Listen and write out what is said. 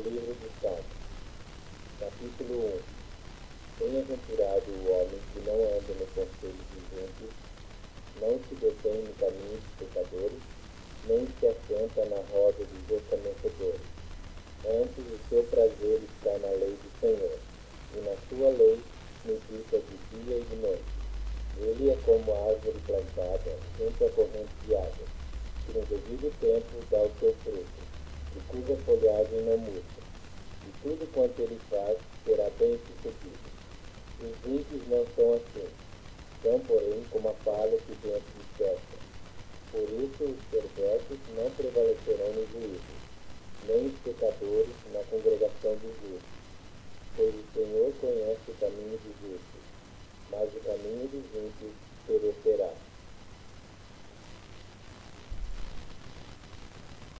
Livro dos Salmos, capítulo 1. Bem-aventurado o homem que não anda no conselho dos ímpios, não se detém no caminho dos pecadores, nem se assenta na roda dos escarnecedores. Antes o seu prazer está na lei do Senhor, e na sua lei medita de dia e de noite. Ele é como a árvore plantada junto à corrente de água, que no devido tempo dá o seu fruto, e cuja folhagem não murcha. E tudo quanto ele faz será bem sucedido. Os ímpios não são assim, são, porém, como a palha que dentro dispersa. Por isso os perversos não prevalecerão no juízo, nem os pecadores na congregação dos justos. Pois o Senhor conhece o caminho dos justos, mas o caminho dos ímpios perecerá.